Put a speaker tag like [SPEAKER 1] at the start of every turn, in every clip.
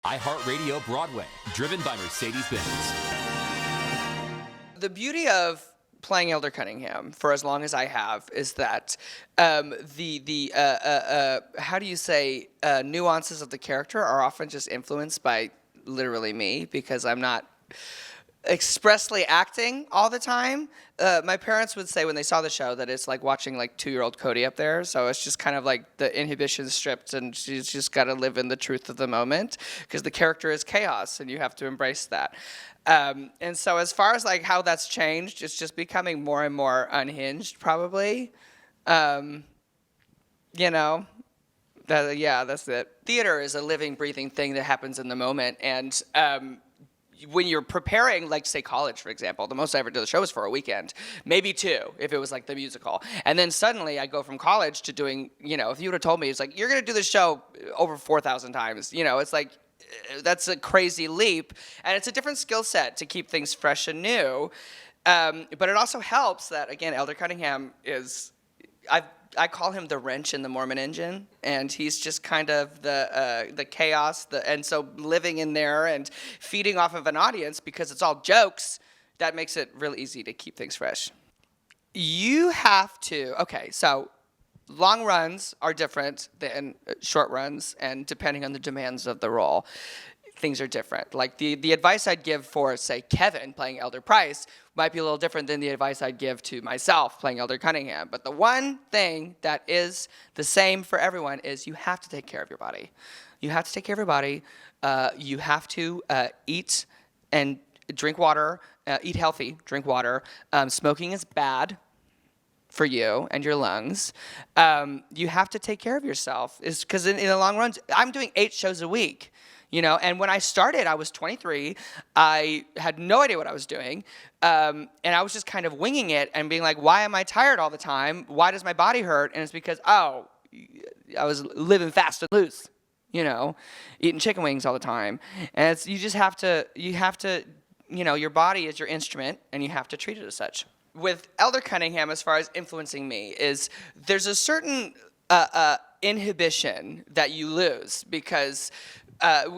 [SPEAKER 1] iHeartRadio Broadway, driven by Mercedes-Benz.
[SPEAKER 2] The beauty of playing Elder Cunningham for as long as I have is that how do you say, nuances of the character are often just influenced by literally me, because I'm not expressly acting all the time. My parents would say when they saw the show that it's like watching like 2-year-old Cody up there. So it's just kind of like the inhibitions stripped, and she's just got to live in the truth of the moment, because the character is chaos and you have to embrace that. And so as far as like how that's changed, it's just becoming more and more unhinged, probably. You know, that's it. Theater is a living, breathing thing that happens in the moment, and when you're preparing, like, say, college, for example, the most I ever did the show was for a weekend, maybe 2, if it was like the musical. And then suddenly I go from college to doing, if you would have told me, it's like, you're going to do this show over 4,000 times, it's like, that's a crazy leap. And it's a different skill set to keep things fresh and new. But it also helps that, again, Elder Cunningham is, I call him the wrench in the Mormon engine, and he's just kind of the chaos, and so living in there and feeding off of an audience, because it's all jokes, that makes it real easy to keep things fresh. You have to, so long runs are different than short runs, and depending on the demands of the role, things are different. Like the advice I'd give for, say, Kevin playing Elder Price might be a little different than the advice I'd give to myself playing Elder Cunningham. But the one thing that is the same for everyone is you have to take care of your body. You have to take care of your body. You have to eat and drink water, eat healthy, drink water. Smoking is bad for you and your lungs. You have to take care of yourself. Because in the long run, I'm doing 8 shows a week. And when I started, I was 23. I had no idea what I was doing. And I was just kind of winging it and being like, why am I tired all the time? Why does my body hurt? And it's because, I was living fast and loose, eating chicken wings all the time. And you have to, your body is your instrument, and you have to treat it as such. With Elder Cunningham, as far as influencing me, there's a certain inhibition that you lose, because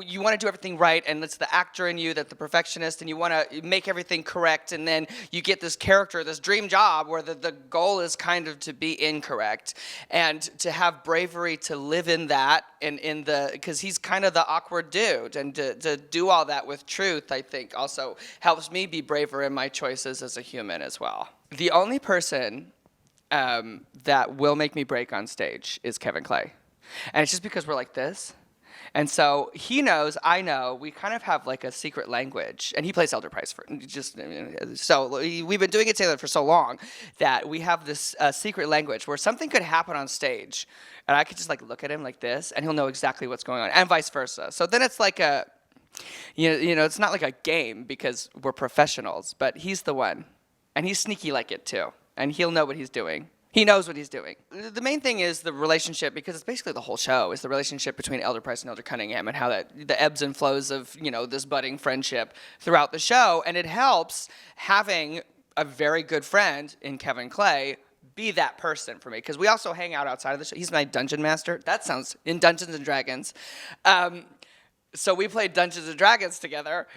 [SPEAKER 2] you want to do everything right, and it's the actor in you, that's the perfectionist, and you want to make everything correct, and then you get this character, this dream job, where the goal is kind of to be incorrect, and to have bravery to live in that, and because he's kind of the awkward dude, and to do all that with truth, I think, also helps me be braver in my choices as a human as well. The only person that will make me break on stage is Kevin Clay, and it's just because we're like this. And so he knows, I know, we kind of have like a secret language, and he plays Elder Price so we've been doing it together for so long that we have this secret language where something could happen on stage, and I could just like look at him like this, and he'll know exactly what's going on, and vice versa. So then it's like it's not like a game because we're professionals, but he's the one, and he's sneaky like it too, and he'll know what he's doing. He knows what he's doing. The main thing is the relationship, because it's basically the whole show, is the relationship between Elder Price and Elder Cunningham, and how the ebbs and flows of, this budding friendship throughout the show. And it helps having a very good friend in Kevin Clay be that person for me, because we also hang out outside of the show. He's my dungeon master. That sounds in Dungeons and Dragons. So we played Dungeons and Dragons together.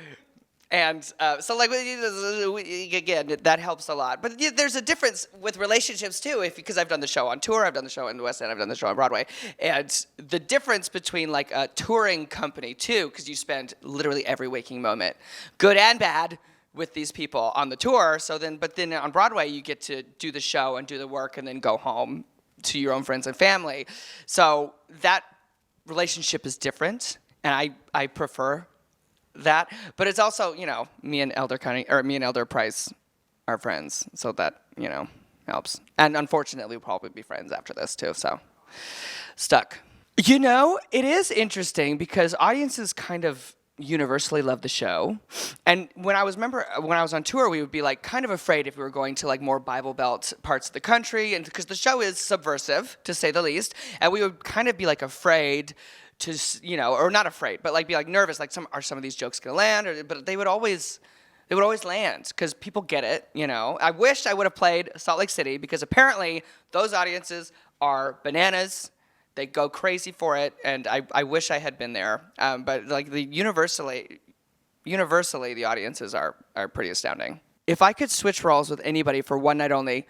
[SPEAKER 2] And so, like, again, that helps a lot. But there's a difference with relationships, too, because I've done the show on tour, I've done the show in the West End, I've done the show on Broadway. And the difference between, like, a touring company, too, because you spend literally every waking moment, good and bad, with these people on the tour. But then on Broadway, you get to do the show and do the work and then go home to your own friends and family. So that relationship is different, and I prefer that, but it's also, me and Elder Price are friends, so that, helps. And unfortunately, we'll probably be friends after this too, so stuck. It is interesting because audiences kind of universally love the show. And when I was on tour, we would be like kind of afraid if we were going to like more Bible Belt parts of the country, and because the show is subversive, to say the least, and we would kind of be like afraid to, or not afraid, but like be like nervous, like some of these jokes gonna land? But they would always land because people get it. I wish I would have played Salt Lake City, because apparently those audiences are bananas, They go crazy for it, and I wish I had been there. But like universally, the audiences are pretty astounding. If I could switch roles with anybody for one night only,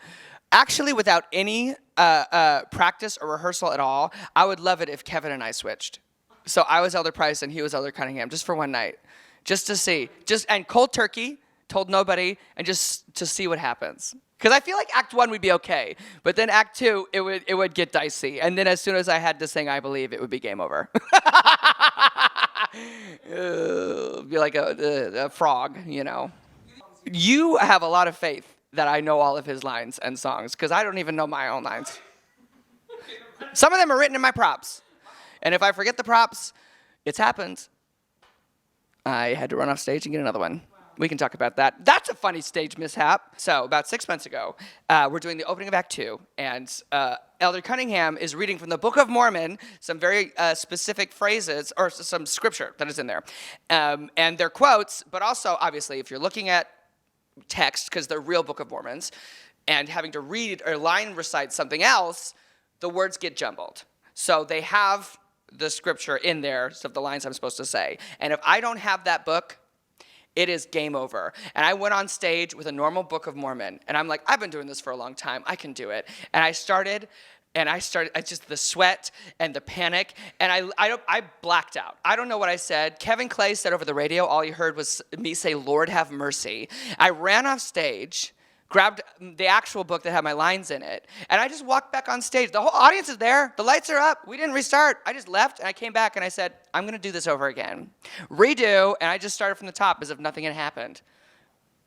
[SPEAKER 2] actually without any practice or rehearsal at all, I would love it if Kevin and I switched. So I was Elder Price and he was Elder Cunningham, just for one night, just to see, and cold turkey, told nobody, and just to see what happens. Because I feel like Act 1 would be okay, but then Act 2 it would get dicey, and then as soon as I had to sing "I Believe," it would be game over. Be like a frog, you know. You have a lot of faith that I know all of his lines and songs, because I don't even know my own lines. Some of them are written in my props. And if I forget the props, it's happened. I had to run off stage and get another one. We can talk about that. That's a funny stage mishap. So about 6 months ago, we're doing the opening of Act 2, and Elder Cunningham is reading from the Book of Mormon some very specific phrases, or some scripture that is in there. And they're quotes, but also, obviously, if you're looking at text, because they're real Book of Mormons, and having to read or line recite something else, the words get jumbled. So they have the scripture in there, so the lines I'm supposed to say. And if I don't have that book, it is game over. And I went on stage with a normal Book of Mormon, and I'm like, I've been doing this for a long time, I can do it. And I started, just the sweat and the panic, and I blacked out. I don't know what I said. Kevin Clay said over the radio, all you heard was me say, "Lord have mercy." I ran off stage, grabbed the actual book that had my lines in it, and I just walked back on stage. The whole audience is there. The lights are up. We didn't restart. I just left, and I came back, and I said, I'm going to do this over again. Redo, and I just started from the top as if nothing had happened.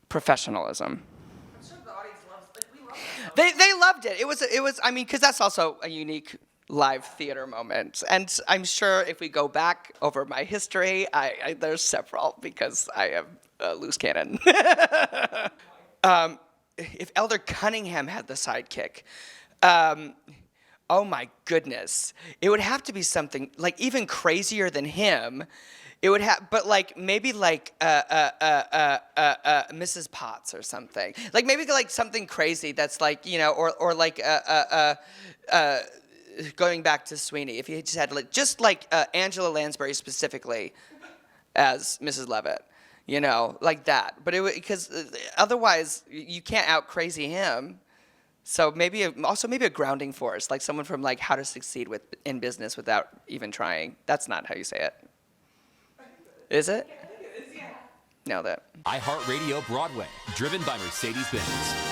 [SPEAKER 2] Professionalism.
[SPEAKER 3] I'm sure the audience loves it. We love it.
[SPEAKER 2] They loved it. It was. I mean, because that's also a unique live theater moment. And I'm sure if we go back over my history, there's several, because I am a loose cannon. If Elder Cunningham had the sidekick, oh my goodness, it would have to be something like even crazier than him. It would have, but like maybe like Mrs. Potts or something. Like maybe like something crazy that's like, you know, or like going back to Sweeney, if he just had like Angela Lansbury specifically as Mrs. Levitt. You know, like that. But because otherwise you can't out crazy him. So maybe a grounding force, like someone from like How to Succeed in Business Without Even Trying. That's not how you say it. Is it?
[SPEAKER 3] I think it is, yeah.
[SPEAKER 2] Nailed it.
[SPEAKER 1] iHeartRadio Broadway, driven by Mercedes-Benz.